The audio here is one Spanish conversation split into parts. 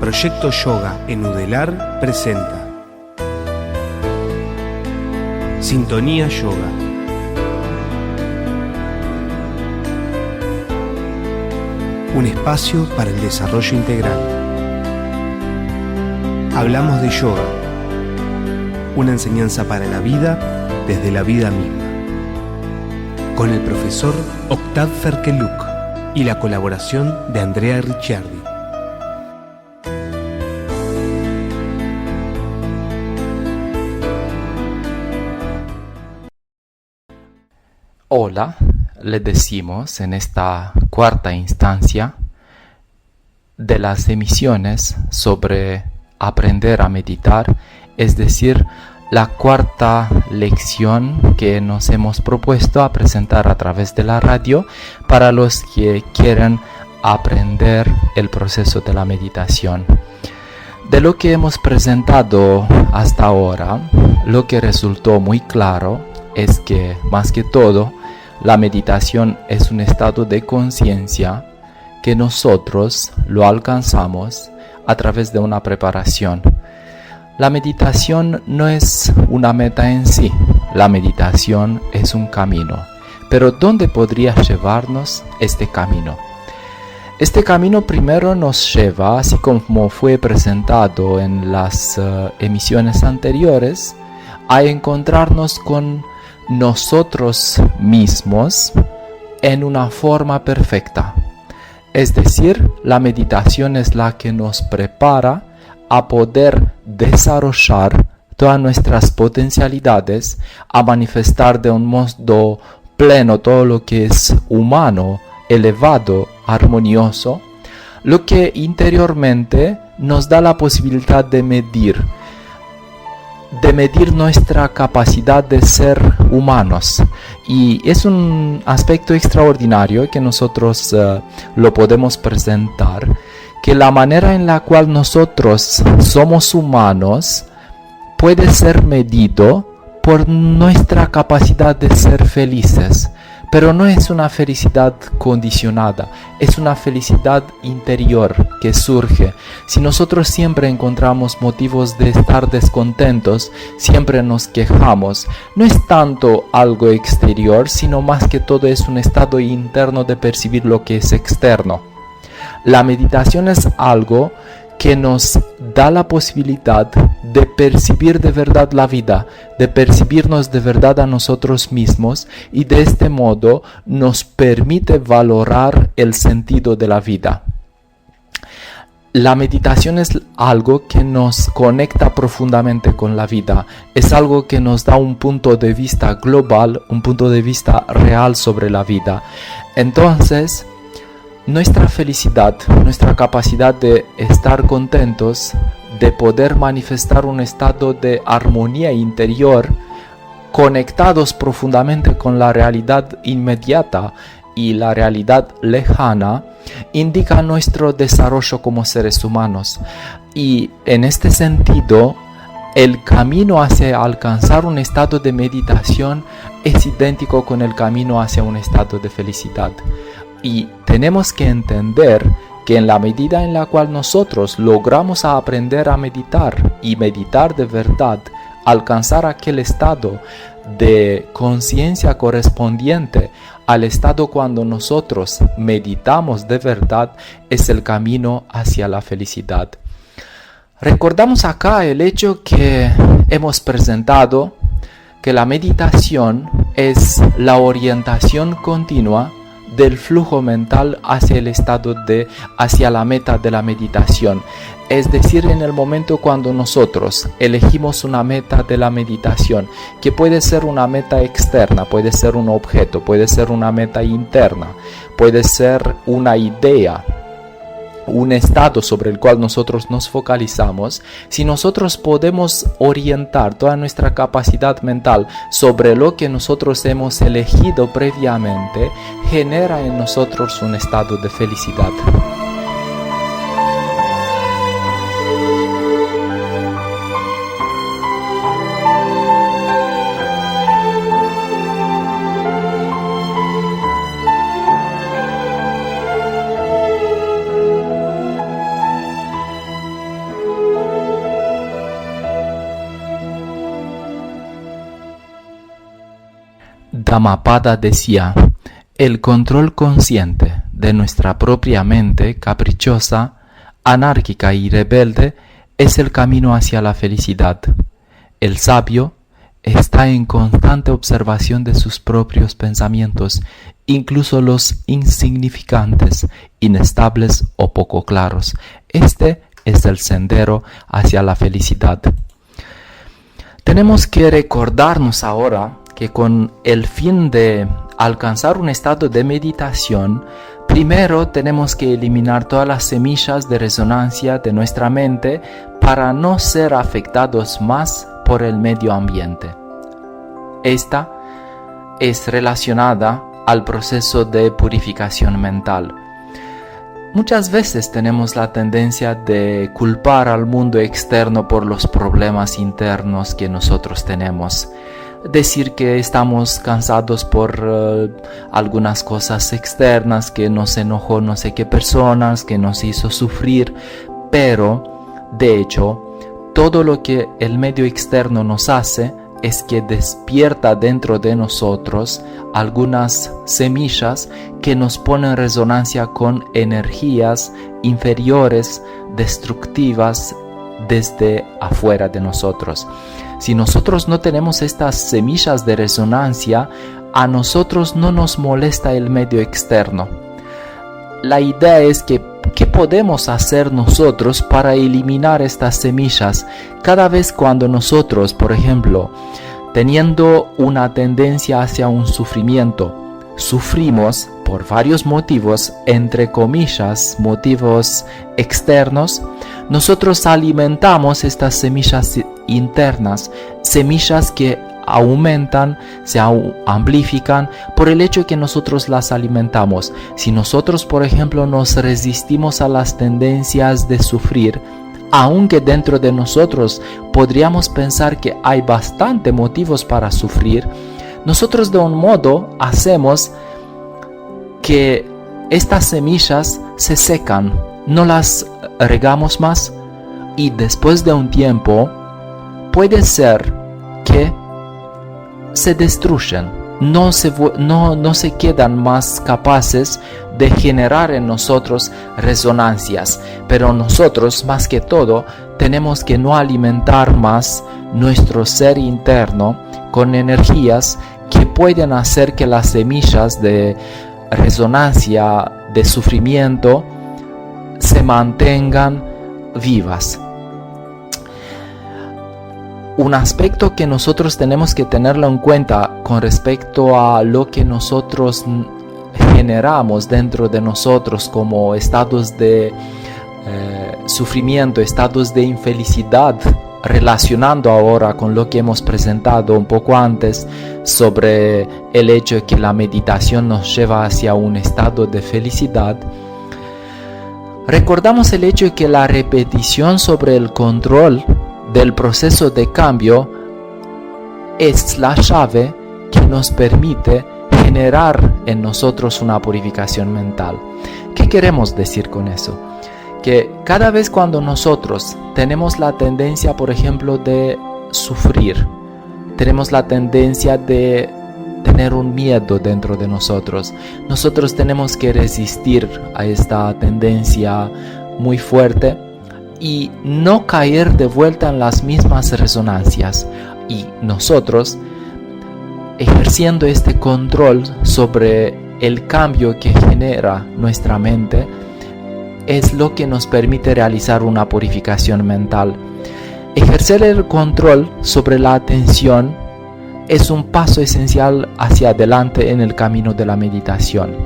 Proyecto Yoga en Udelar presenta Sintonía Yoga. Un espacio para el desarrollo integral. Hablamos de yoga, una enseñanza para la vida desde la vida misma. Con el profesor Octav Ferkeluk y la colaboración de Andrea Ricciardi. Hola, le decimos en esta cuarta instancia de las emisiones sobre aprender a meditar, es decir, la cuarta lección que nos hemos propuesto a presentar a través de la radio para los que quieren aprender el proceso de la meditación. De lo que hemos presentado hasta ahora, lo que resultó muy claro es que, más que todo, la meditación es un estado de conciencia que nosotros lo alcanzamos a través de una preparación. La meditación no es una meta en sí, la meditación es un camino. Pero ¿dónde podría llevarnos este camino? Este camino primero nos lleva, así como fue presentado en las emisiones anteriores, a encontrarnos con nosotros mismos en una forma perfecta. Es decir, la meditación es la que nos prepara a poder desarrollar todas nuestras potencialidades, a manifestar de un modo pleno todo lo que es humano, elevado, armonioso, lo que interiormente nos da la posibilidad de medir nuestra capacidad de ser humanos. Y es un aspecto extraordinario que nosotros lo podemos presentar, que la manera en la cual nosotros somos humanos puede ser medido por nuestra capacidad de ser felices. Pero no es una felicidad condicionada, es una felicidad interior que surge. Si nosotros siempre encontramos motivos de estar descontentos, siempre nos quejamos, no es tanto algo exterior, sino más que todo es un estado interno de percibir lo que es externo. La meditación es algo que nos da la posibilidad de percibir de verdad la vida, de percibirnos de verdad a nosotros mismos y de este modo nos permite valorar el sentido de la vida. La meditación es algo que nos conecta profundamente con la vida, es algo que nos da un punto de vista global, un punto de vista real sobre la vida. Entonces, nuestra felicidad, nuestra capacidad de estar contentos, de poder manifestar un estado de armonía interior, conectados profundamente con la realidad inmediata y la realidad lejana, indica nuestro desarrollo como seres humanos. Y en este sentido, el camino hacia alcanzar un estado de meditación es idéntico con el camino hacia un estado de felicidad. Y tenemos que entender que en la medida en la cual nosotros logramos aprender a meditar y meditar de verdad, alcanzar aquel estado de conciencia correspondiente al estado cuando nosotros meditamos de verdad, es el camino hacia la felicidad. Recordamos acá el hecho que hemos presentado, que la meditación es la orientación continua del flujo mental hacia la meta de la meditación. Es decir, en el momento cuando nosotros elegimos una meta de la meditación, que puede ser una meta externa, puede ser un objeto, puede ser una meta interna, puede ser una idea, un estado sobre el cual nosotros nos focalizamos, si nosotros podemos orientar toda nuestra capacidad mental sobre lo que nosotros hemos elegido previamente, genera en nosotros un estado de felicidad. Dhammapada decía: el control consciente de nuestra propia mente caprichosa, anárquica y rebelde es el camino hacia la felicidad. El sabio está en constante observación de sus propios pensamientos, incluso los insignificantes, inestables o poco claros. Este es el sendero hacia la felicidad. Tenemos que recordarnos ahora que con el fin de alcanzar un estado de meditación, primero tenemos que eliminar todas las semillas de resonancia de nuestra mente para no ser afectados más por el medio ambiente. Esta es relacionada al proceso de purificación mental. Muchas veces tenemos la tendencia de culpar al mundo externo por los problemas internos que nosotros tenemos. Decir que estamos cansados por algunas cosas externas, que nos enojó no sé qué personas, que nos hizo sufrir, pero de hecho todo lo que el medio externo nos hace es que despierta dentro de nosotros algunas semillas que nos ponen en resonancia con energías inferiores, destructivas desde afuera de nosotros. Si nosotros no tenemos estas semillas de resonancia, a nosotros no nos molesta el medio externo. La idea es que ¿qué podemos hacer nosotros para eliminar estas semillas? Cada vez cuando nosotros, por ejemplo, teniendo una tendencia hacia un sufrimiento, sufrimos por varios motivos, entre comillas, motivos externos, nosotros alimentamos estas semillas internas, semillas que aumentan, se amplifican por el hecho que nosotros las alimentamos. Si nosotros, por ejemplo, nos resistimos a las tendencias de sufrir, aunque dentro de nosotros podríamos pensar que hay bastante motivos para sufrir, nosotros de un modo hacemos que estas semillas se secan, no las regamos más y después de un tiempo puede ser que se destruyen, no se quedan más capaces de generar en nosotros resonancias, pero nosotros más que todo tenemos que no alimentar más nuestro ser interno con energías que pueden hacer que las semillas de resonancia, de sufrimiento, se mantengan vivas. Un aspecto que nosotros tenemos que tenerlo en cuenta con respecto a lo que nosotros generamos dentro de nosotros como estados de sufrimiento, estados de infelicidad, relacionando ahora con lo que hemos presentado un poco antes sobre el hecho de que la meditación nos lleva hacia un estado de felicidad. Recordamos el hecho de que la repetición sobre el control del proceso de cambio es la llave que nos permite generar en nosotros una purificación mental. ¿Qué queremos decir con eso? Que cada vez cuando nosotros tenemos la tendencia, por ejemplo, de sufrir, tenemos la tendencia de tener un miedo dentro de nosotros, nosotros tenemos que resistir a esta tendencia muy fuerte y no caer de vuelta en las mismas resonancias. Y nosotros, ejerciendo este control sobre el cambio que genera nuestra mente, es lo que nos permite realizar una purificación mental. Ejercer el control sobre la atención es un paso esencial hacia adelante en el camino de la meditación.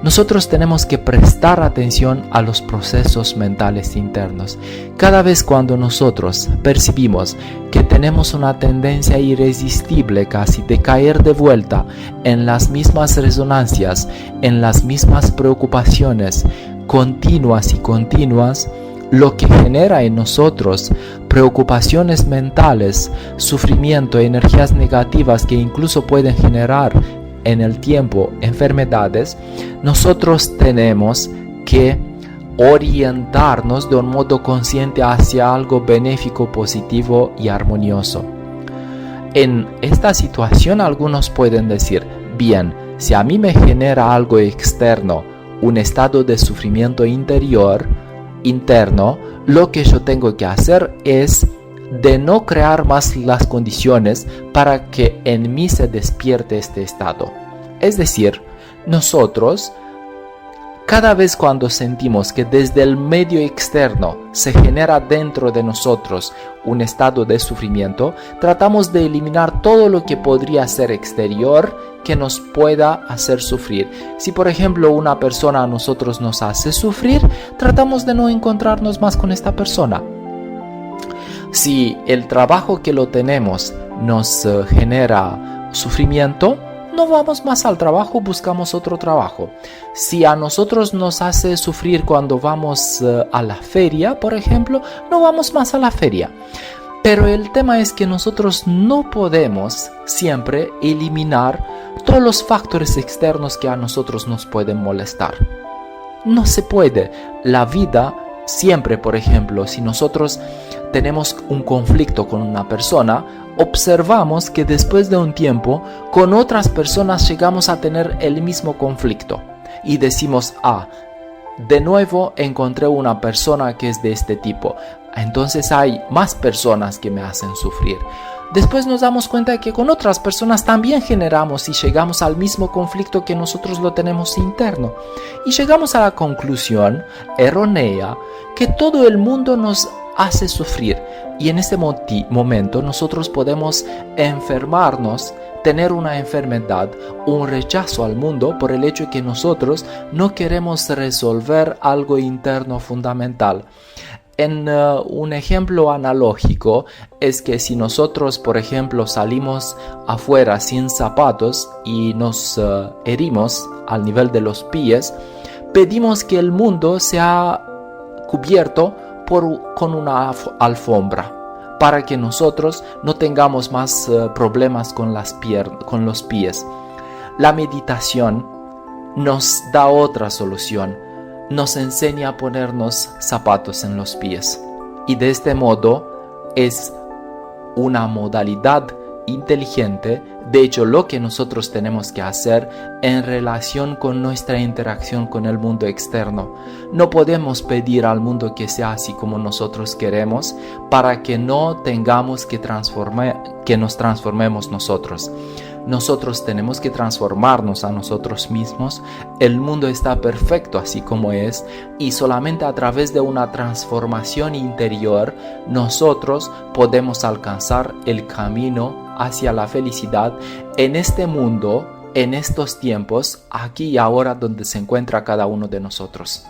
Nosotros tenemos que prestar atención a los procesos mentales internos. Cada vez cuando nosotros percibimos que tenemos una tendencia irresistible casi de caer de vuelta en las mismas resonancias, en las mismas preocupaciones continuas y continuas, lo que genera en nosotros preocupaciones mentales, sufrimiento, energías negativas que incluso pueden generar en el tiempo enfermedades, nosotros tenemos que orientarnos de un modo consciente hacia algo benéfico, positivo y armonioso. En esta situación algunos pueden decir, Bien, si a mí me genera algo externo, un estado de sufrimiento interno, lo que yo tengo que hacer es de no crear más las condiciones para que en mí se despierte este estado. Es decir, nosotros, cada vez cuando sentimos que desde el medio externo se genera dentro de nosotros un estado de sufrimiento, tratamos de eliminar todo lo que podría ser exterior que nos pueda hacer sufrir. Si por ejemplo una persona a nosotros nos hace sufrir, tratamos de no encontrarnos más con esta persona. Si el trabajo que lo tenemos nos genera sufrimiento, no vamos más al trabajo, buscamos otro trabajo. Si a nosotros nos hace sufrir cuando vamos a la feria, por ejemplo, no vamos más a la feria. Pero el tema es que nosotros no podemos siempre eliminar todos los factores externos que a nosotros nos pueden molestar. No se puede. La vida siempre, por ejemplo, si nosotros tenemos un conflicto con una persona, observamos que después de un tiempo con otras personas llegamos a tener el mismo conflicto y decimos, de nuevo encontré una persona que es de este tipo, entonces hay más personas que me hacen sufrir. Después nos damos cuenta que con otras personas también generamos y llegamos al mismo conflicto que nosotros lo tenemos interno. Y llegamos a la conclusión errónea que todo el mundo nos hace sufrir. Y en este momento nosotros podemos enfermarnos, tener una enfermedad, un rechazo al mundo por el hecho de que nosotros no queremos resolver algo interno fundamental. En un ejemplo analógico es que si nosotros, por ejemplo, salimos afuera sin zapatos y nos herimos al nivel de los pies, pedimos que el mundo sea cubierto con una alfombra para que nosotros no tengamos más problemas con los pies. La meditación nos da otra solución. Nos enseña a ponernos zapatos en los pies. Y de este modo es una modalidad inteligente, de hecho lo que nosotros tenemos que hacer en relación con nuestra interacción con el mundo externo. No podemos pedir al mundo que sea así como nosotros queremos para que no tengamos que nos transformemos nosotros. Nosotros tenemos que transformarnos a nosotros mismos. El mundo está perfecto así como es y solamente a través de una transformación interior nosotros podemos alcanzar el camino hacia la felicidad en este mundo, en estos tiempos, aquí y ahora donde se encuentra cada uno de nosotros.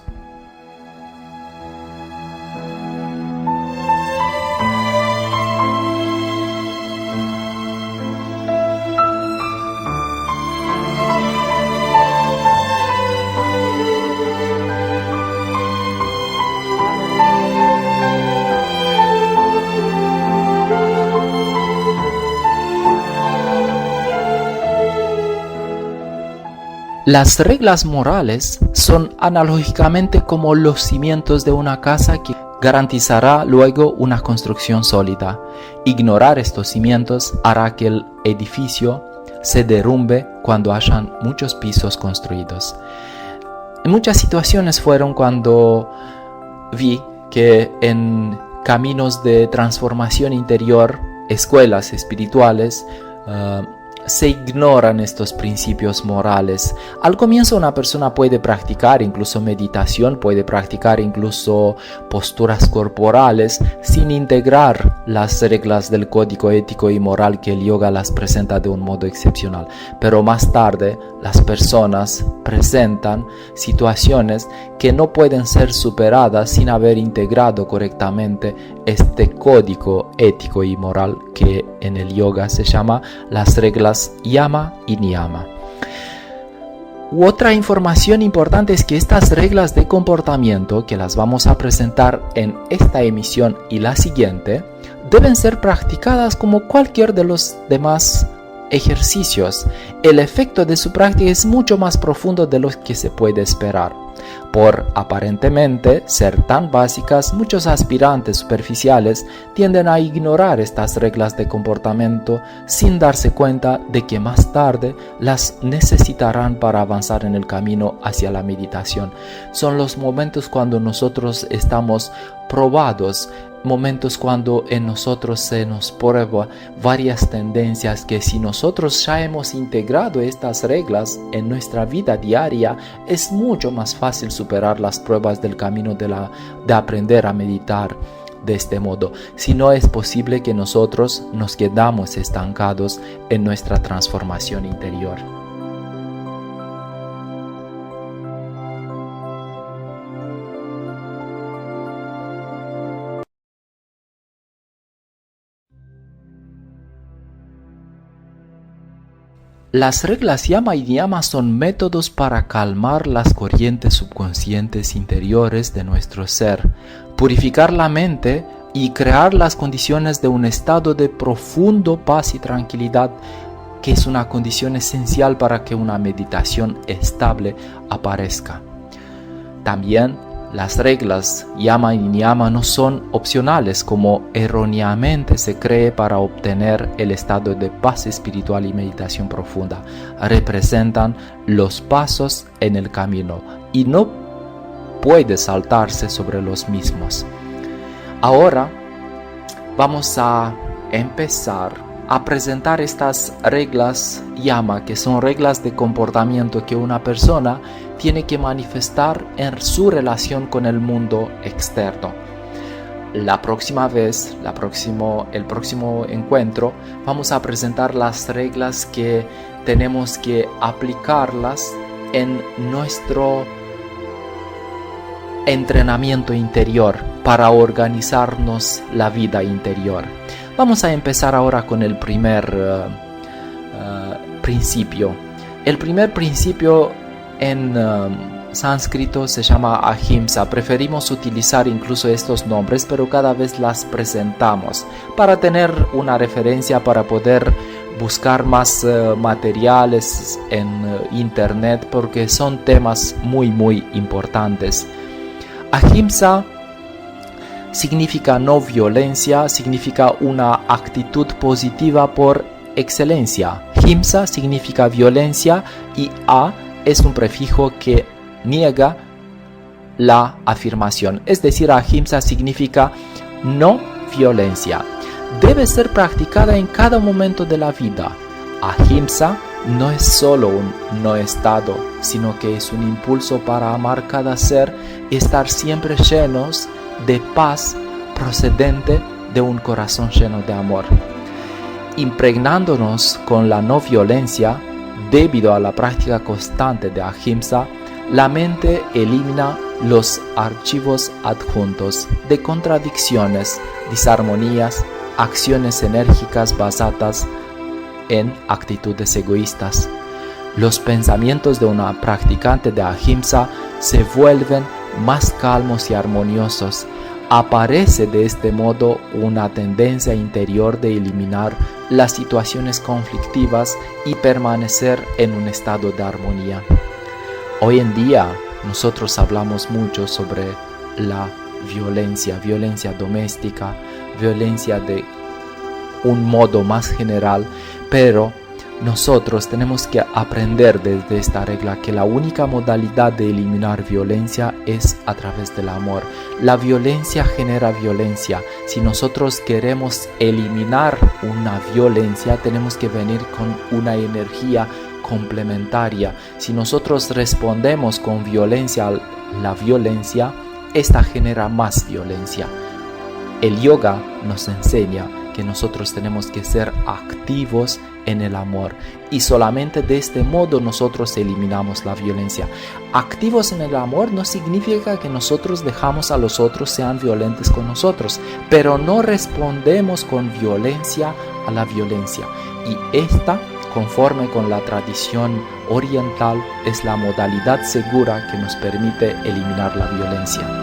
Las reglas morales son analógicamente como los cimientos de una casa que garantizará luego una construcción sólida. Ignorar estos cimientos hará que el edificio se derrumbe cuando hayan muchos pisos construidos. En muchas situaciones fueron cuando vi que en caminos de transformación interior, escuelas espirituales, se ignoran estos principios morales. Al comienzo una persona puede practicar incluso meditación, puede practicar incluso posturas corporales sin integrar las reglas del código ético y moral que el yoga las presenta de un modo excepcional. Pero más tarde las personas presentan situaciones que no pueden ser superadas sin haber integrado correctamente este código ético y moral que en el yoga se llama las reglas Yama y Niyama. Otra información importante es que estas reglas de comportamiento, que las vamos a presentar en esta emisión y la siguiente, deben ser practicadas como cualquier de los demás ejercicios. El efecto de su práctica es mucho más profundo de lo que se puede esperar. Por aparentemente ser tan básicas, muchos aspirantes superficiales tienden a ignorar estas reglas de comportamiento sin darse cuenta de que más tarde las necesitarán para avanzar en el camino hacia la meditación. Son los momentos cuando nosotros estamos probados, momentos cuando en nosotros se nos prueba varias tendencias que si nosotros ya hemos integrado estas reglas en nuestra vida diaria, es mucho más fácil superar las pruebas del camino de aprender a meditar de este modo. Si no, es posible que nosotros nos quedamos estancados en nuestra transformación interior. Las reglas Yama y Niyama son métodos para calmar las corrientes subconscientes interiores de nuestro ser, purificar la mente y crear las condiciones de un estado de profundo paz y tranquilidad, que es una condición esencial para que una meditación estable aparezca. También las reglas Yama y Niyama no son opcionales como erróneamente se cree para obtener el estado de paz espiritual y meditación profunda. Representan los pasos en el camino y no puede saltarse sobre los mismos. Ahora vamos a empezar a presentar estas reglas Yama, que son reglas de comportamiento que una persona tiene que manifestar en su relación con el mundo externo. La próxima vez, el próximo encuentro, vamos a presentar las reglas que tenemos que aplicarlas en nuestro entrenamiento interior para organizarnos la vida interior. Vamos a empezar ahora con el primer principio. El primer principio en sánscrito se llama ahimsa. Preferimos utilizar incluso estos nombres, pero cada vez las presentamos para tener una referencia, para poder buscar más materiales en internet, porque son temas muy importantes. Ahimsa significa no violencia, significa una actitud positiva por excelencia. Himsa significa violencia y a es un prefijo que niega la afirmación. Es decir, ahimsa significa no violencia. Debe ser practicada en cada momento de la vida. Ahimsa no es solo un no estado, sino que es un impulso para amar cada ser y estar siempre llenos de paz procedente de un corazón lleno de amor. Impregnándonos con la no violencia, debido a la práctica constante de ahimsa, la mente elimina los archivos adjuntos de contradicciones, disarmonías, acciones enérgicas basadas en actitudes egoístas. Los pensamientos de una practicante de ahimsa se vuelven más calmos y armoniosos. Aparece de este modo una tendencia interior de eliminar las situaciones conflictivas y permanecer en un estado de armonía. Hoy en día nosotros hablamos mucho sobre la violencia doméstica, violencia de un modo más general, pero nosotros tenemos que aprender desde esta regla que la única modalidad de eliminar violencia es a través del amor. La violencia genera violencia. Si nosotros queremos eliminar una violencia, tenemos que venir con una energía complementaria. Si nosotros respondemos con violencia a la violencia, esta genera más violencia. El yoga nos enseña que nosotros tenemos que ser activos en el amor y solamente de este modo nosotros eliminamos la violencia. Activos en el amor no significa que nosotros dejamos a los otros sean violentos con nosotros, pero no respondemos con violencia a la violencia, y esta, conforme con la tradición oriental, es la modalidad segura que nos permite eliminar la violencia.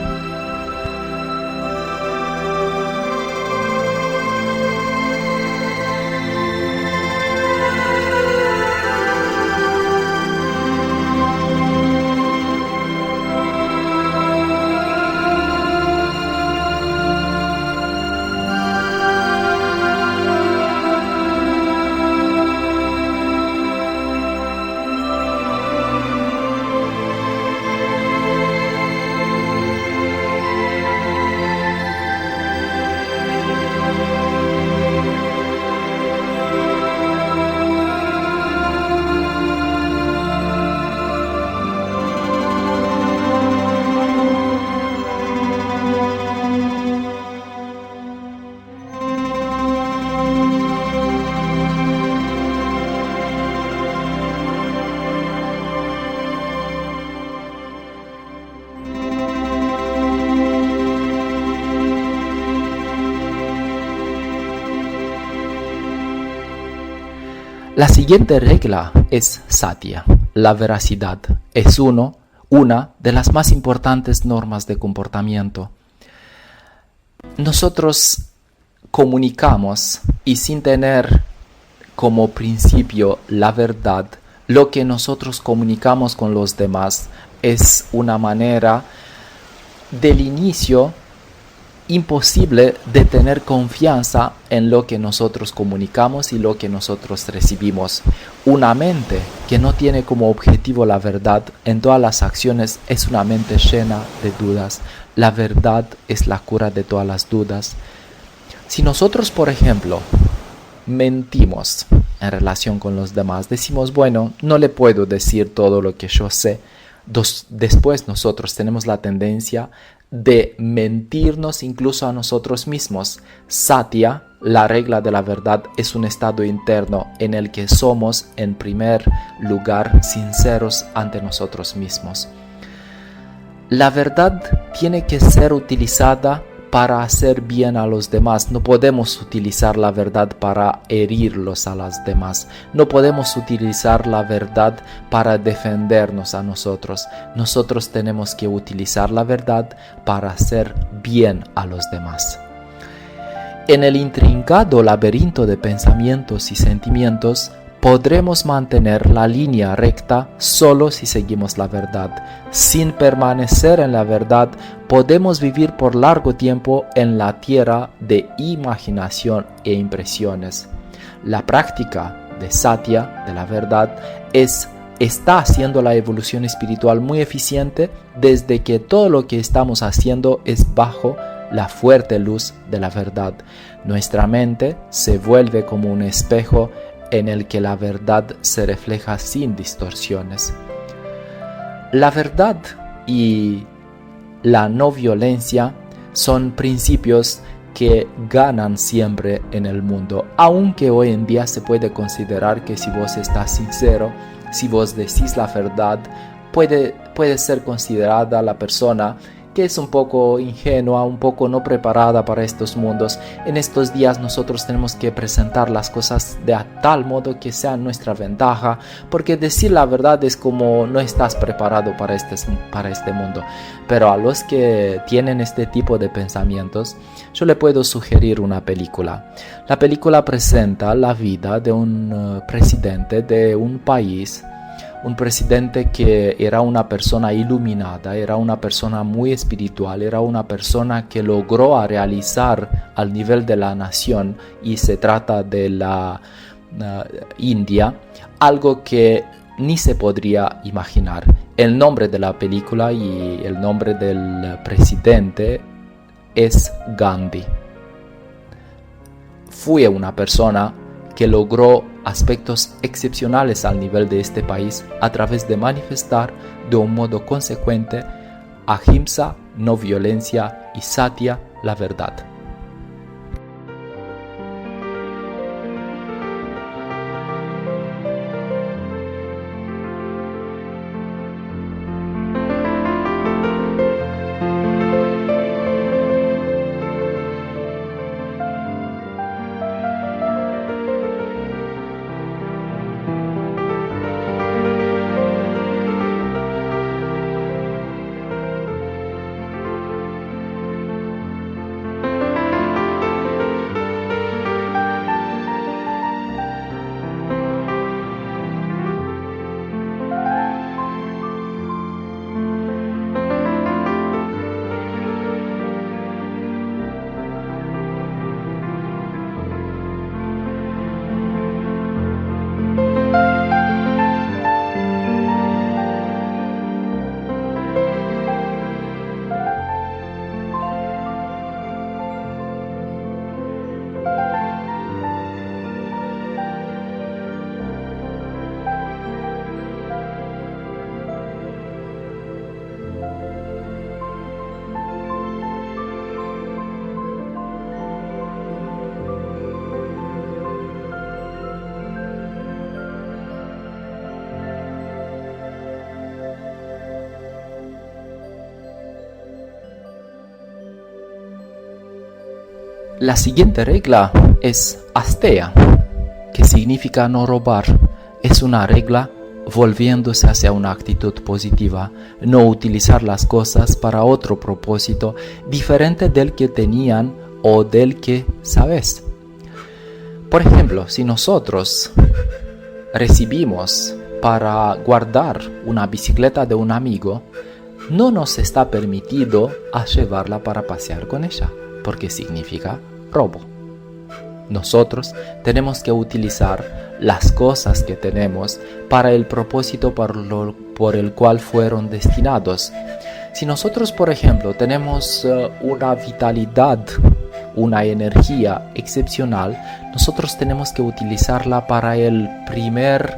La siguiente regla es satya, la veracidad. Es una de las más importantes normas de comportamiento. Nosotros comunicamos y sin tener como principio la verdad, lo que nosotros comunicamos con los demás es una manera del inicio imposible de tener confianza en lo que nosotros comunicamos y lo que nosotros recibimos. Una mente que no tiene como objetivo la verdad en todas las acciones es una mente llena de dudas. La verdad es la cura de todas las dudas. Si nosotros, por ejemplo, mentimos en relación con los demás, decimos, bueno, no le puedo decir todo lo que yo sé. Después nosotros tenemos la tendencia de mentirnos incluso a nosotros mismos. Satya, la regla de la verdad, es un estado interno en el que somos, en primer lugar, sinceros ante nosotros mismos. La verdad tiene que ser utilizada para hacer bien a los demás. No podemos utilizar la verdad para herirlos a los demás. No podemos utilizar la verdad para defendernos a nosotros. Nosotros tenemos que utilizar la verdad para hacer bien a los demás. En el intrincado laberinto de pensamientos y sentimientos, podremos mantener la línea recta solo si seguimos la verdad. Sin permanecer en la verdad, podemos vivir por largo tiempo en la tierra de imaginación e impresiones. La práctica de satya, de la verdad, está haciendo la evolución espiritual muy eficiente desde que todo lo que estamos haciendo es bajo la fuerte luz de la verdad. Nuestra mente se vuelve como un espejo en el que la verdad se refleja sin distorsiones. La verdad y la no violencia son principios que ganan siempre en el mundo, aunque hoy en día se puede considerar que si vos estás sincero, si vos decís la verdad, puede ser considerada la persona que es un poco ingenua, un poco no preparada para estos mundos. En estos días nosotros tenemos que presentar las cosas de tal modo que sea nuestra ventaja, porque decir la verdad es como no estás preparado para este mundo. Pero a los que tienen este tipo de pensamientos, yo le puedo sugerir una película. La película presenta la vida de un presidente de un país, un presidente que era una persona iluminada, era una persona muy espiritual, era una persona que logró realizar al nivel de la nación, y se trata de la India, algo que ni se podría imaginar. El nombre de la película y el nombre del presidente es Gandhi. Fue una persona que logró aspectos excepcionales al nivel de este país a través de manifestar de un modo consecuente ahimsa, no violencia, y satya, la verdad. La siguiente regla es asteya. que significa no robar, es una regla volviéndose hacia una actitud positiva, no utilizar las cosas para otro propósito diferente del que tenían o del que sabes. Por ejemplo, si nosotros recibimos para guardar una bicicleta de un amigo, no nos está permitido a llevarla para pasear con ella, porque significa robo. Nosotros tenemos que utilizar las cosas que tenemos para el propósito por el cual fueron destinados. Si nosotros, por ejemplo, tenemos una vitalidad, una energía excepcional, nosotros tenemos que utilizarla para el primer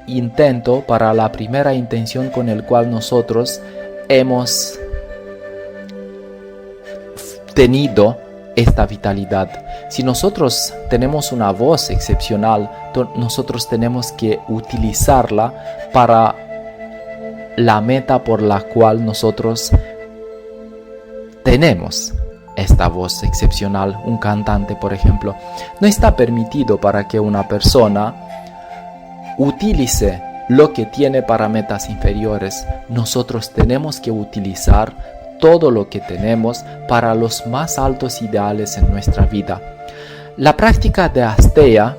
intento, para la primera intención con el cual nosotros hemos tenido esta vitalidad. Si nosotros tenemos una voz excepcional, nosotros tenemos que utilizarla para la meta por la cual nosotros tenemos esta voz excepcional. Un cantante, por ejemplo, no está permitido para que una persona utilice lo que tiene para metas inferiores. Nosotros tenemos que utilizar todo lo que tenemos para los más altos ideales en nuestra vida. La práctica de asteya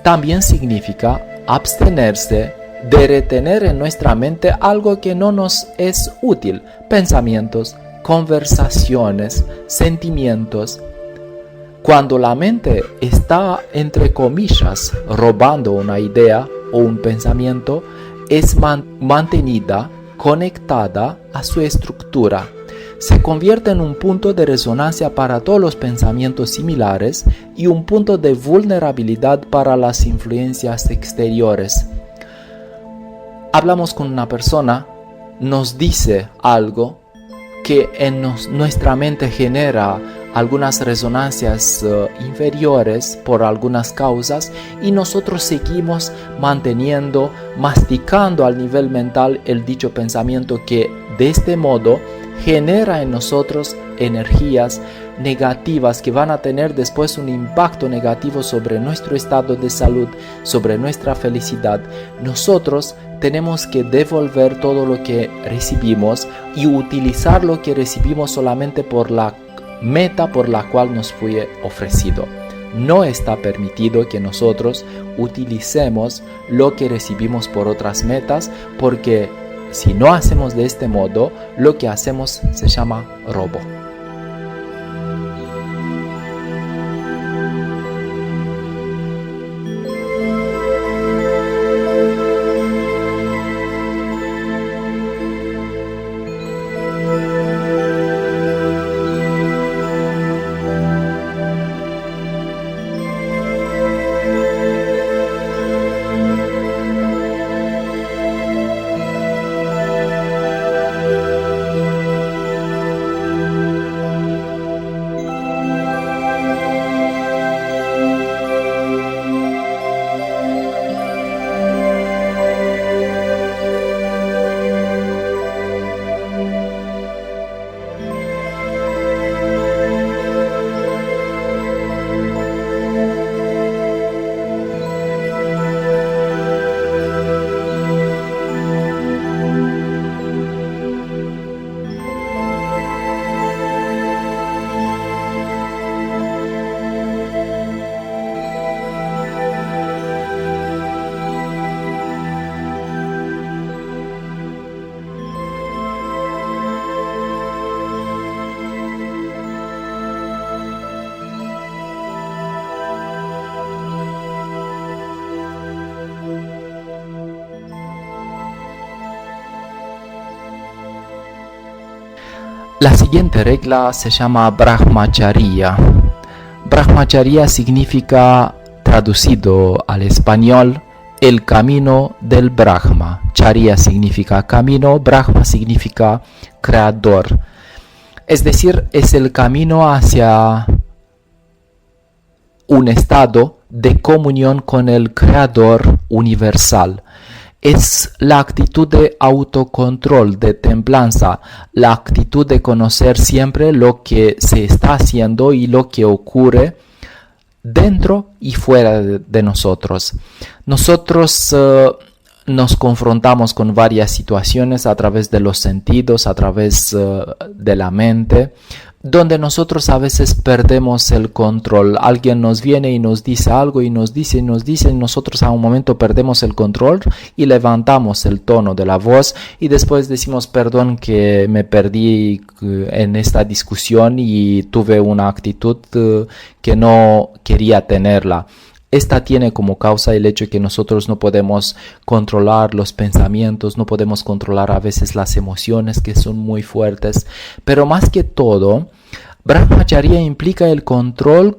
también significa abstenerse de retener en nuestra mente algo que no nos es útil, pensamientos, conversaciones, sentimientos. Cuando la mente está, entre comillas, robando una idea o un pensamiento, es mantenida conectada a su estructura. Se convierte en un punto de resonancia para todos los pensamientos similares y un punto de vulnerabilidad para las influencias exteriores. Hablamos con una persona, nos dice algo que en nuestra mente genera algunas resonancias inferiores por algunas causas, y nosotros seguimos masticando al nivel mental el dicho pensamiento, que de este modo genera en nosotros energías negativas que van a tener después un impacto negativo sobre nuestro estado de salud, sobre nuestra felicidad. Nosotros tenemos que devolver todo lo que recibimos y utilizar lo que recibimos solamente por la meta por la cual nos fue ofrecido. No está permitido que nosotros utilicemos lo que recibimos por otras metas, porque si no hacemos de este modo, lo que hacemos se llama robo. La siguiente regla se llama Brahmacharya. Brahmacharya significa, traducido al español, el camino del Brahma. Charya significa camino, Brahma significa creador. Es decir, es el camino hacia un estado de comunión con el Creador universal. Es la actitud de autocontrol, de templanza, la actitud de conocer siempre lo que se está haciendo y lo que ocurre dentro y fuera de nosotros. Nosotros nos confrontamos con varias situaciones a través de los sentidos, a través de la mente, donde nosotros a veces perdemos el control. Alguien nos viene y nos dice algo y nos dice, y nosotros a un momento perdemos el control y levantamos el tono de la voz y después decimos perdón que me perdí en esta discusión y tuve una actitud que no quería tenerla. Esta tiene como causa el hecho de que nosotros no podemos controlar los pensamientos, no podemos controlar a veces las emociones que son muy fuertes. Pero más que todo, Brahmacharya implica el control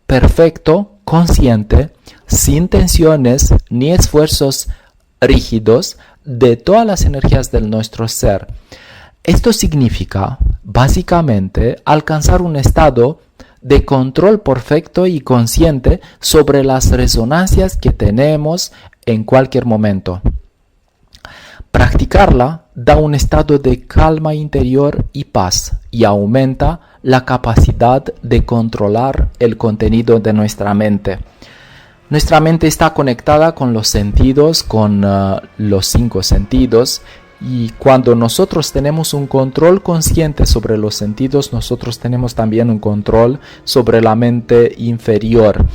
perfecto, consciente, sin tensiones ni esfuerzos rígidos de todas las energías de nuestro ser. Esto significa, básicamente, alcanzar un estado de control perfecto y consciente sobre las resonancias que tenemos en cualquier momento. Practicarla da un estado de calma interior y paz y aumenta la capacidad de controlar el contenido de nuestra mente. Nuestra mente está conectada con los sentidos, con los 5 sentidos. Y cuando nosotros tenemos un control consciente sobre los sentidos, nosotros tenemos también un control sobre la mente inferior.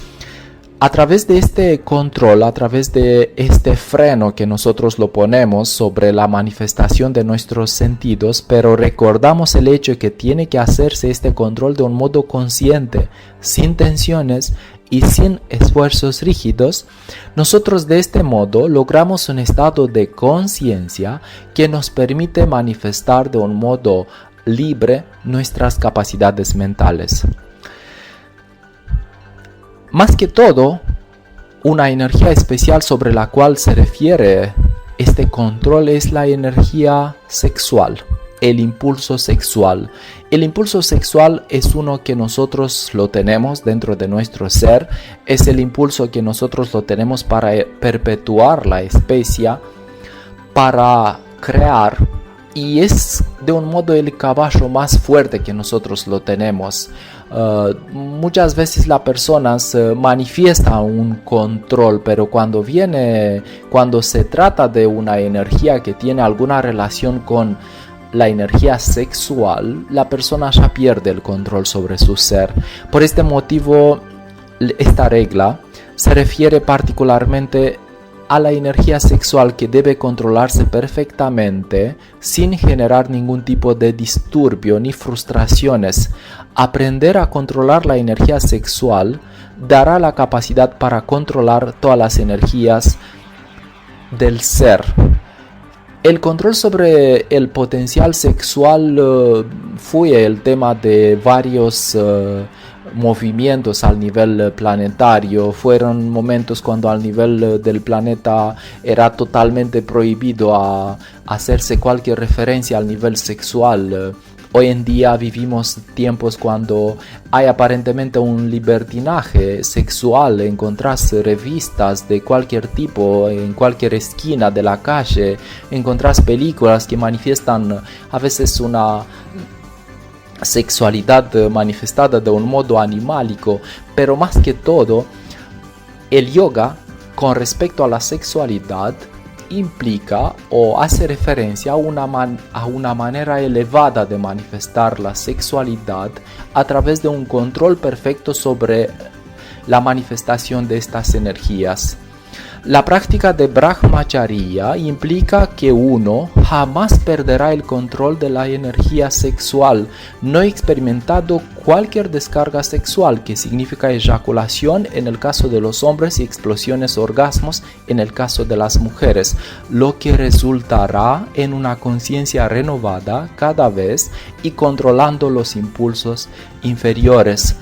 A través de este control, a través de este freno que nosotros lo ponemos sobre la manifestación de nuestros sentidos, pero recordamos el hecho de que tiene que hacerse este control de un modo consciente, sin tensiones y sin esfuerzos rígidos, nosotros de este modo logramos un estado de conciencia que nos permite manifestar de un modo libre nuestras capacidades mentales. Más que todo, una energía especial sobre la cual se refiere este control es la energía sexual, el impulso sexual. El impulso sexual es uno que nosotros lo tenemos dentro de nuestro ser, es el impulso que nosotros lo tenemos para perpetuar la especie, para crear, y es de un modo el caballo más fuerte que nosotros lo tenemos. Muchas veces las personas manifiestan un control, pero cuando se trata de una energía que tiene alguna relación con la energía sexual, la persona ya pierde el control sobre su ser. Por este motivo, esta regla se refiere particularmente a la energía sexual que debe controlarse perfectamente sin generar ningún tipo de disturbio ni frustraciones. Aprender a controlar la energía sexual dará la capacidad para controlar todas las energías del ser. El control sobre el potencial sexual fue el tema de varios movimientos al nivel planetario. Fueron momentos cuando al nivel del planeta era totalmente prohibido a hacerse cualquier referencia al nivel sexual. Hoy en día vivimos tiempos cuando hay aparentemente un libertinaje sexual. Encontrás revistas de cualquier tipo en cualquier esquina de la calle. Encontrás películas que manifiestan a veces una sexualidad manifestada de un modo animálico. Pero más que todo, el yoga con respecto a la sexualidad implica o hace referencia a una manera elevada de manifestar la sexualidad a través de un control perfecto sobre la manifestación de estas energías. La práctica de Brahmacharya implica que uno jamás perderá el control de la energía sexual, no experimentando cualquier descarga sexual, que significa eyaculación en el caso de los hombres y explosiones orgasmos en el caso de las mujeres, lo que resultará en una conciencia renovada cada vez y controlando los impulsos inferiores.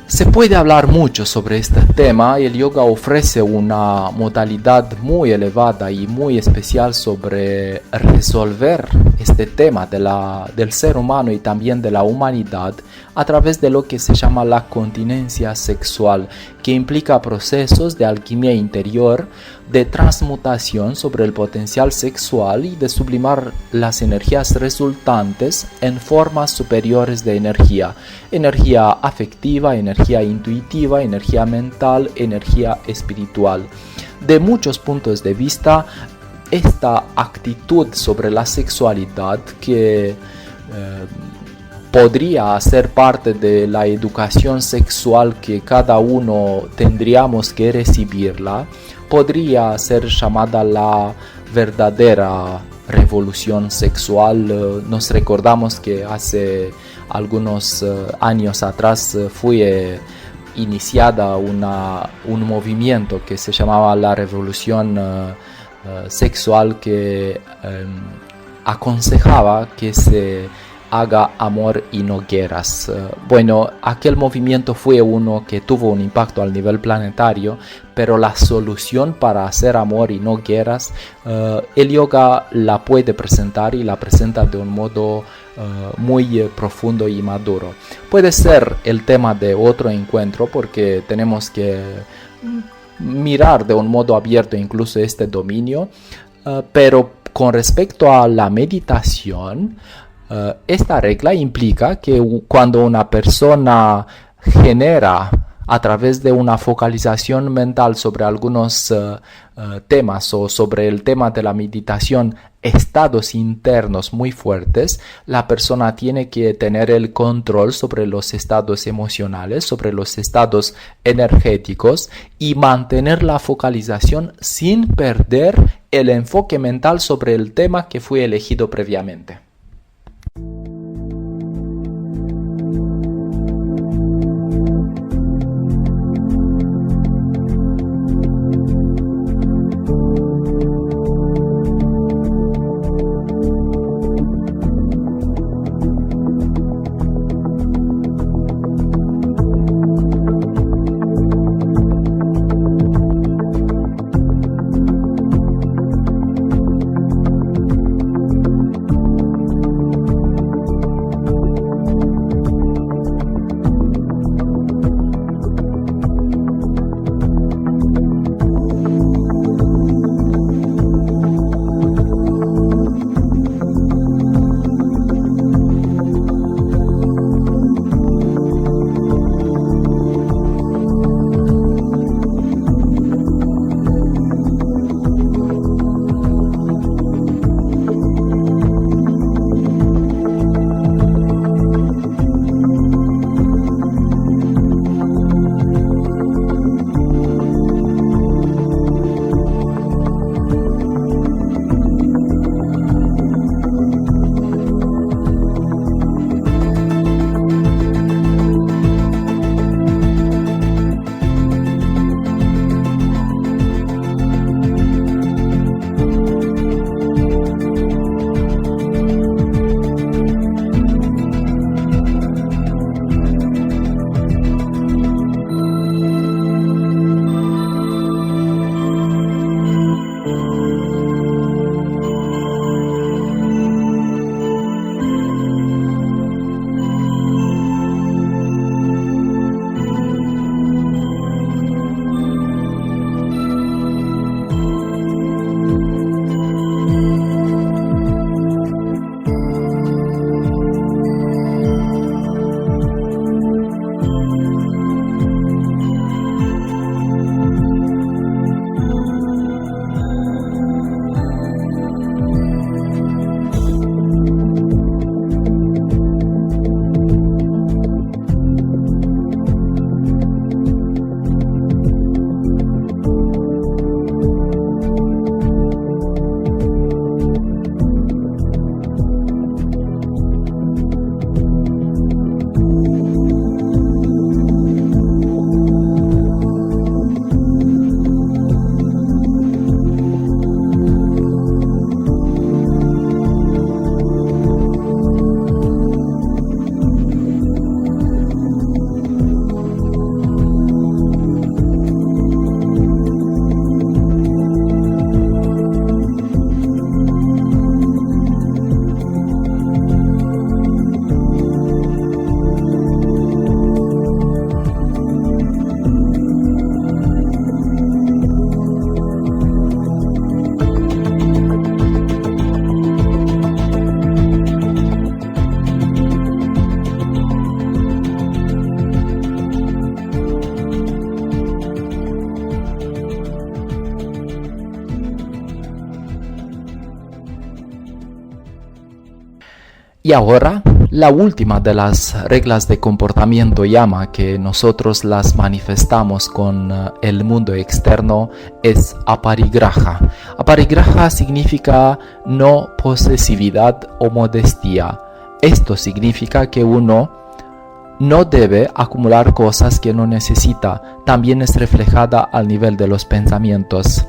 Se puede hablar mucho sobre este tema. El yoga ofrece una modalidad muy elevada y muy especial sobre resolver este tema del ser humano y también de la humanidad a través de lo que se llama la continencia sexual, que implica procesos de alquimia interior, de transmutación sobre el potencial sexual y de sublimar las energías resultantes en formas superiores de energía, energía afectiva, energía intuitiva, energía mental, energía espiritual. De muchos puntos de vista, esta actitud sobre la sexualidad que podría ser parte de la educación sexual que cada uno tendríamos que recibirla, podría ser llamada la verdadera revolución sexual. Nos recordamos que hace algunos años atrás fue iniciada un movimiento que se llamaba la revolución sexual, que aconsejaba que se haga amor y no guerras. Bueno, aquel movimiento fue uno que tuvo un impacto al nivel planetario, pero la solución para hacer amor y no guerras, el yoga la puede presentar y la presenta de un modo muy profundo y maduro. Puede ser el tema de otro encuentro, porque tenemos que mirar de un modo abierto incluso este dominio, pero con respecto a la meditación, esta regla implica que cuando una persona genera a través de una focalización mental sobre algunos temas o sobre el tema de la meditación, estados internos muy fuertes, la persona tiene que tener el control sobre los estados emocionales, sobre los estados energéticos y mantener la focalización sin perder el enfoque mental sobre el tema que fue elegido previamente. Y ahora, la última de las reglas de comportamiento llama que nosotros las manifestamos con el mundo externo es aparigraha. Aparigraha significa no posesividad o modestia. Esto significa que uno no debe acumular cosas que no necesita. También es reflejada al nivel de los pensamientos.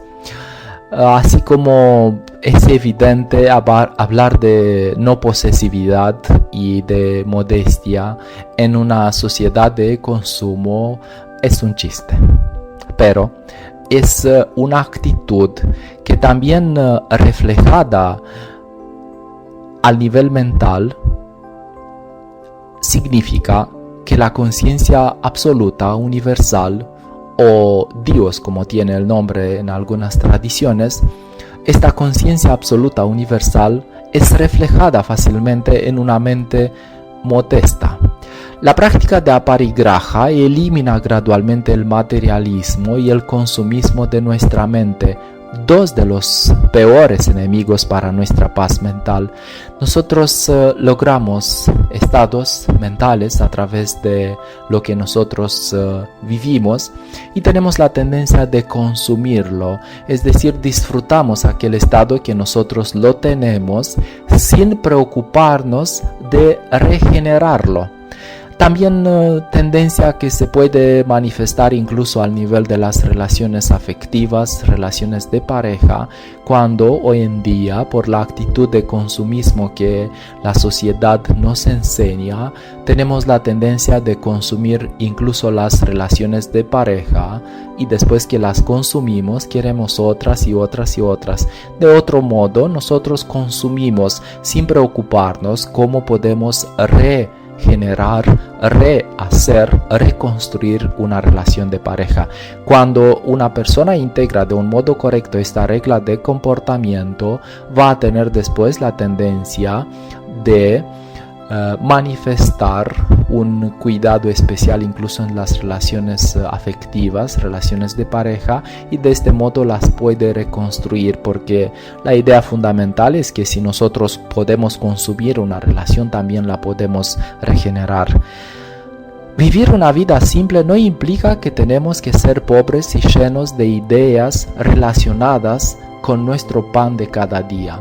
Así como es evidente hablar de no posesividad y de modestia en una sociedad de consumo es un chiste, pero es una actitud que también reflejada al nivel mental significa que la conciencia absoluta, universal, o Dios, como tiene el nombre en algunas tradiciones, esta conciencia absoluta universal es reflejada fácilmente en una mente modesta. La práctica de aparigraha elimina gradualmente el materialismo y el consumismo de nuestra mente, dos de los peores enemigos para nuestra paz mental. Nosotros logramos estados mentales a través de lo que nosotros vivimos y tenemos la tendencia de consumirlo, es decir, disfrutamos aquel estado que nosotros lo tenemos sin preocuparnos de regenerarlo. También tendencia que se puede manifestar incluso al nivel de las relaciones afectivas, relaciones de pareja, cuando hoy en día, por la actitud de consumismo que la sociedad nos enseña, tenemos la tendencia de consumir incluso las relaciones de pareja y después que las consumimos queremos otras y otras y otras. De otro modo, nosotros consumimos sin preocuparnos cómo podemos regenerar, rehacer, reconstruir una relación de pareja. Cuando una persona integra de un modo correcto esta regla de comportamiento, va a tener después la tendencia de manifestar un cuidado especial incluso en las relaciones afectivas, relaciones de pareja, y de este modo las puede reconstruir, porque la idea fundamental es que si nosotros podemos consumir una relación, también la podemos regenerar. Vivir una vida simple no implica que tenemos que ser pobres y llenos de ideas relacionadas con nuestro pan de cada día.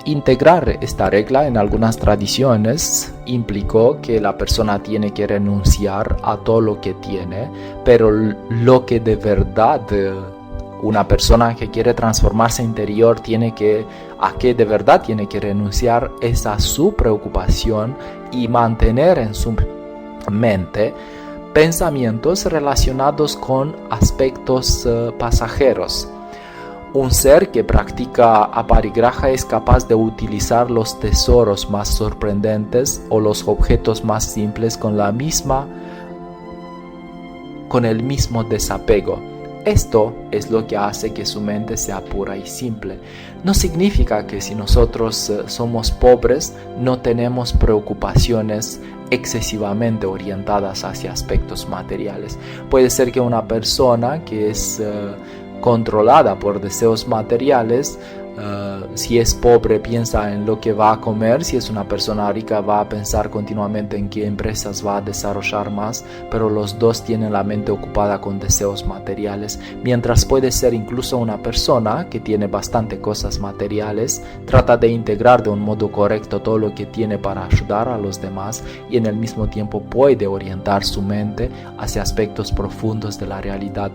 Integrar esta regla en algunas tradiciones implicó que la persona tiene que renunciar a todo lo que tiene, pero lo que de verdad una persona que quiere transformarse interior a que de verdad tiene que renunciar es a su preocupación y mantener en su mente pensamientos relacionados con aspectos pasajeros. Un ser que practica aparigraha es capaz de utilizar los tesoros más sorprendentes o los objetos más simples con el mismo desapego. Esto es lo que hace que su mente sea pura y simple. No significa que si nosotros somos pobres no tenemos preocupaciones excesivamente orientadas hacia aspectos materiales. Puede ser que una persona que es controlada por deseos materiales, si es pobre piensa en lo que va a comer, si es una persona rica va a pensar continuamente en qué empresas va a desarrollar más, pero los dos tienen la mente ocupada con deseos materiales, mientras puede ser incluso una persona que tiene bastante cosas materiales, trata de integrar de un modo correcto todo lo que tiene para ayudar a los demás y en el mismo tiempo puede orientar su mente hacia aspectos profundos de la realidad.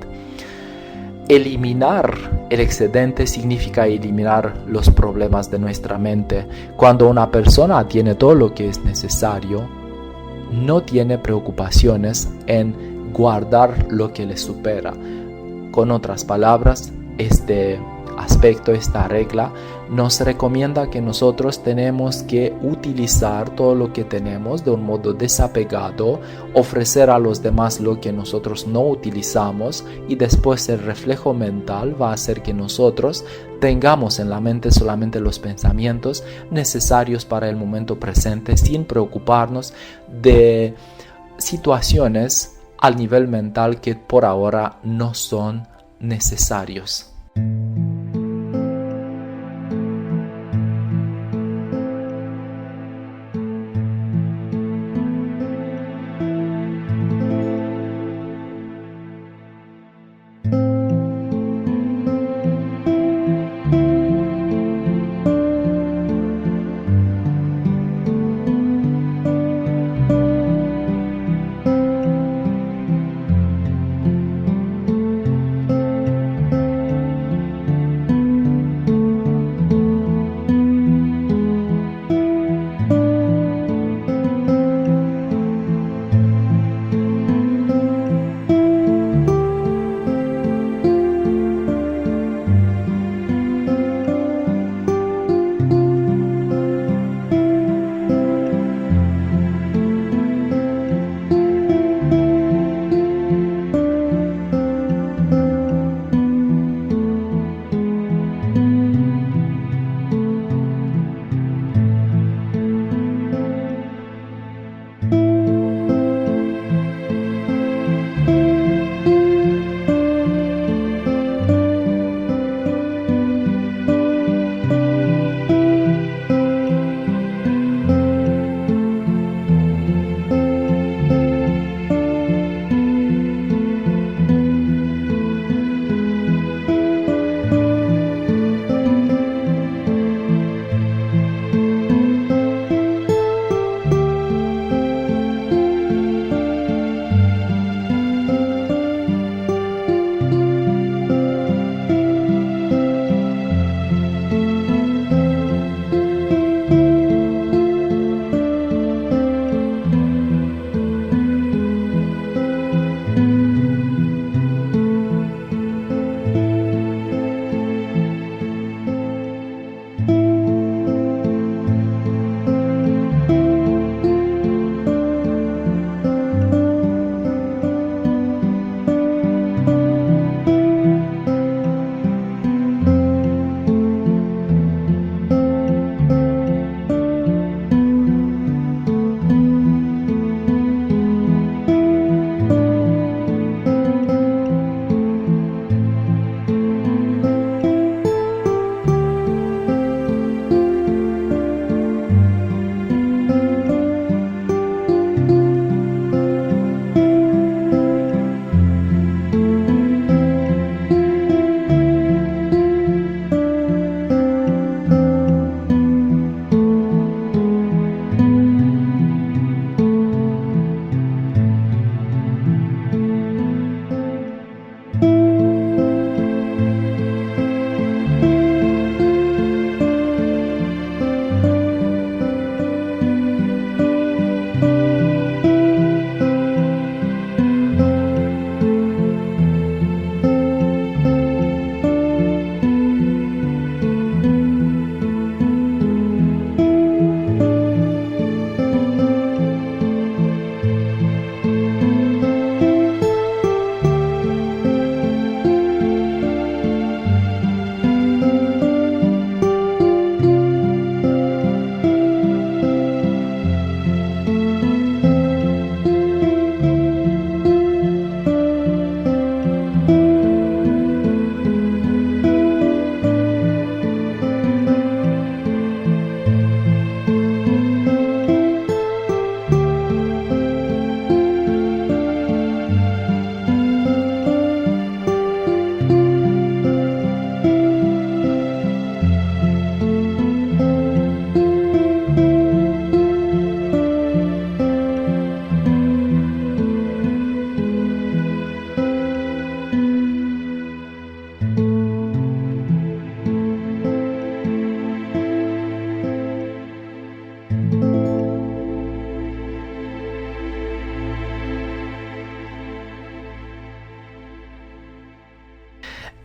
Eliminar el excedente significa eliminar los problemas de nuestra mente. Cuando una persona tiene todo lo que es necesario, no tiene preocupaciones en guardar lo que le supera. Con otras palabras, este aspecto, esta regla, nos recomienda que nosotros tenemos que utilizar todo lo que tenemos de un modo desapegado, ofrecer a los demás lo que nosotros no utilizamos y después el reflejo mental va a hacer que nosotros tengamos en la mente solamente los pensamientos necesarios para el momento presente sin preocuparnos de situaciones al nivel mental que por ahora no son necesarios.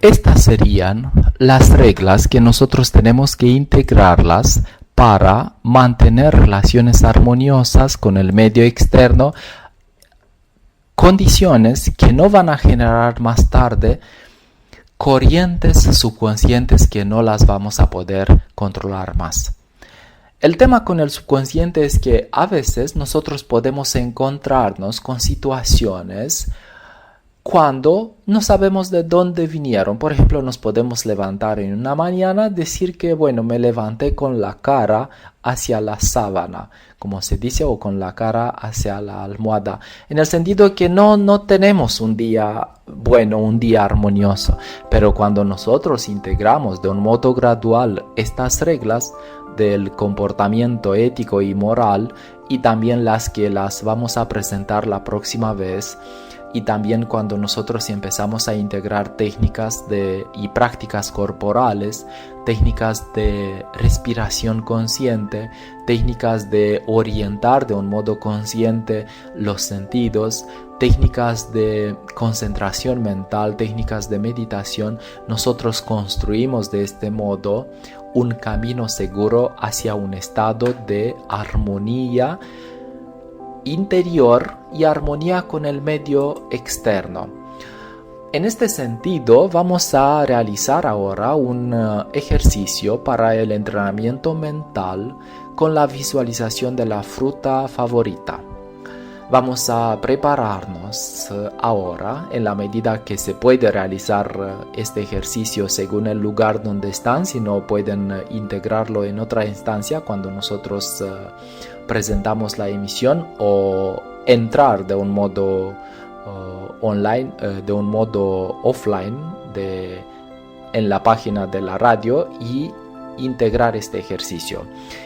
Estas serían las reglas que nosotros tenemos que integrarlas para mantener relaciones armoniosas con el medio externo, condiciones que no van a generar más tarde corrientes subconscientes que no las vamos a poder controlar más. El tema con el subconsciente es que a veces nosotros podemos encontrarnos con situaciones cuando no sabemos de dónde vinieron. Por ejemplo, nos podemos levantar en una mañana, decir que, bueno, me levanté con la cara hacia la sábana, como se dice, o con la cara hacia la almohada, en el sentido que no tenemos un día bueno, un día armonioso. Pero cuando nosotros integramos de un modo gradual estas reglas del comportamiento ético y moral, y también las que las vamos a presentar la próxima vez, y también cuando nosotros empezamos a integrar técnicas y prácticas corporales, técnicas de respiración consciente, técnicas de orientar de un modo consciente los sentidos, técnicas de concentración mental, técnicas de meditación, nosotros construimos de este modo un camino seguro hacia un estado de armonía interior y armonía con el medio externo. En este sentido, vamos a realizar ahora un ejercicio para el entrenamiento mental con la visualización de la fruta favorita. Vamos a prepararnos ahora, en la medida que se puede realizar este ejercicio según el lugar donde están, si no pueden integrarlo en otra instancia cuando nosotros presentamos la emisión, o entrar de un modo online, de un modo offline en la página de la radio y integrar este ejercicio.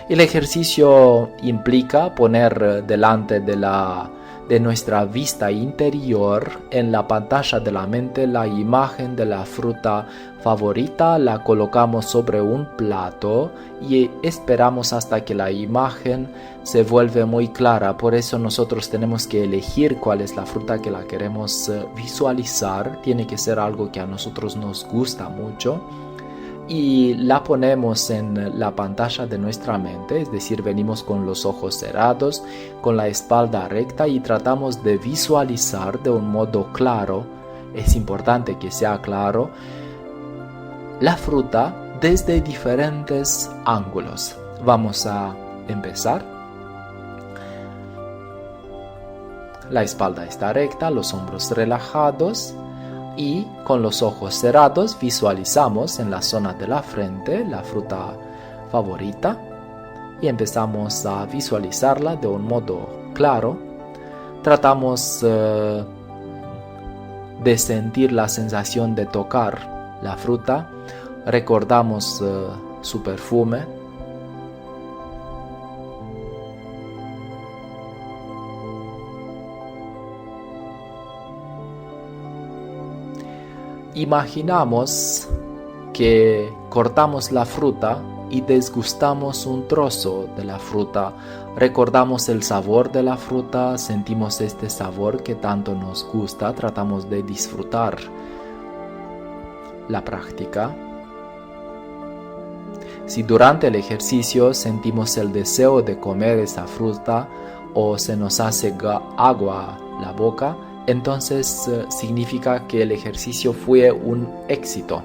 El ejercicio implica poner delante de nuestra vista interior en la pantalla de la mente la imagen de la fruta favorita, la colocamos sobre un plato y esperamos hasta que la imagen se vuelve muy clara. Por eso nosotros tenemos que elegir cuál es la fruta que la queremos visualizar. Tiene que ser algo que a nosotros nos gusta mucho. Y la ponemos en la pantalla de nuestra mente, es decir, venimos con los ojos cerrados, con la espalda recta y tratamos de visualizar de un modo claro, es importante que sea claro, la fruta desde diferentes ángulos. Vamos a empezar. La espalda está recta, los hombros relajados. Y con los ojos cerrados visualizamos en la zona de la frente la fruta favorita y empezamos a visualizarla de un modo claro. Tratamos de sentir la sensación de tocar la fruta. Recordamos su perfume. Imaginamos que cortamos la fruta y desgustamos un trozo de la fruta. Recordamos el sabor de la fruta, sentimos este sabor que tanto nos gusta, tratamos de disfrutar la práctica. Si durante el ejercicio sentimos el deseo de comer esa fruta o se nos hace agua la boca, entonces significa que el ejercicio fue un éxito.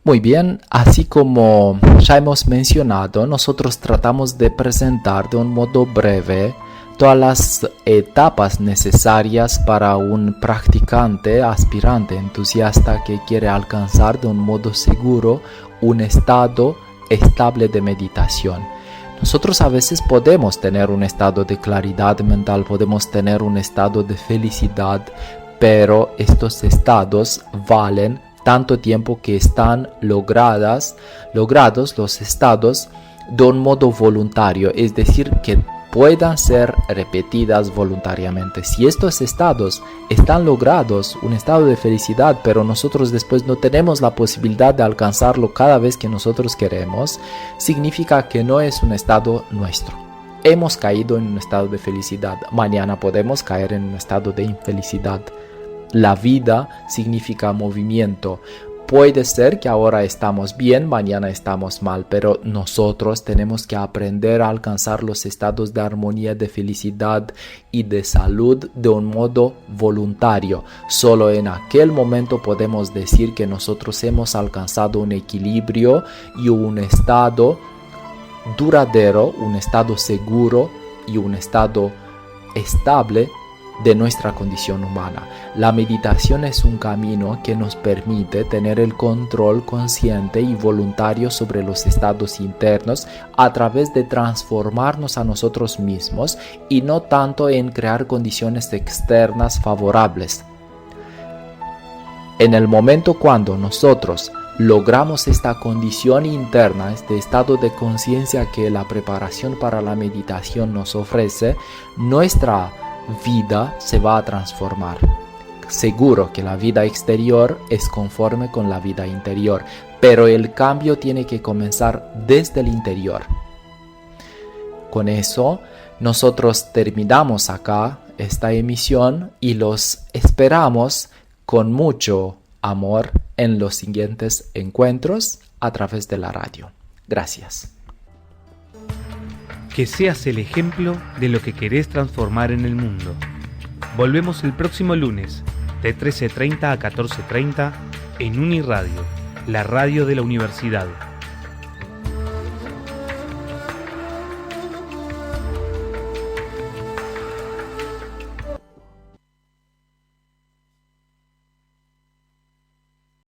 Muy bien, así como ya hemos mencionado, nosotros tratamos de presentar de un modo breve todas las etapas necesarias para un practicante, aspirante, entusiasta que quiere alcanzar de un modo seguro un estado estable de meditación. Nosotros a veces podemos tener un estado de claridad mental, podemos tener un estado de felicidad, pero estos estados valen tanto tiempo que están logrados los estados de un modo voluntario, es decir, que puedan ser repetidas voluntariamente. Si estos estados están logrados, un estado de felicidad, pero nosotros después no tenemos la posibilidad de alcanzarlo cada vez que nosotros queremos, significa que no es un estado nuestro. Hemos caído en un estado de felicidad, mañana podemos caer en un estado de infelicidad. La vida significa movimiento. Puede ser que ahora estamos bien, mañana estamos mal, pero nosotros tenemos que aprender a alcanzar los estados de armonía, de felicidad y de salud de un modo voluntario. Solo en aquel momento podemos decir que nosotros hemos alcanzado un equilibrio y un estado duradero, un estado seguro y un estado estable de nuestra condición humana. La meditación es un camino que nos permite tener el control consciente y voluntario sobre los estados internos a través de transformarnos a nosotros mismos y no tanto en crear condiciones externas favorables. En el momento cuando nosotros logramos esta condición interna, este estado de conciencia que la preparación para la meditación nos ofrece, nuestra vida se va a transformar. Seguro que la vida exterior es conforme con la vida interior, pero el cambio tiene que comenzar desde el interior. Con eso, nosotros terminamos acá esta emisión y los esperamos con mucho amor en los siguientes encuentros a través de la radio. Gracias. Que seas el ejemplo de lo que querés transformar en el mundo. Volvemos el próximo lunes de 13:30 a 14:30 en Uniradio, la radio de la universidad.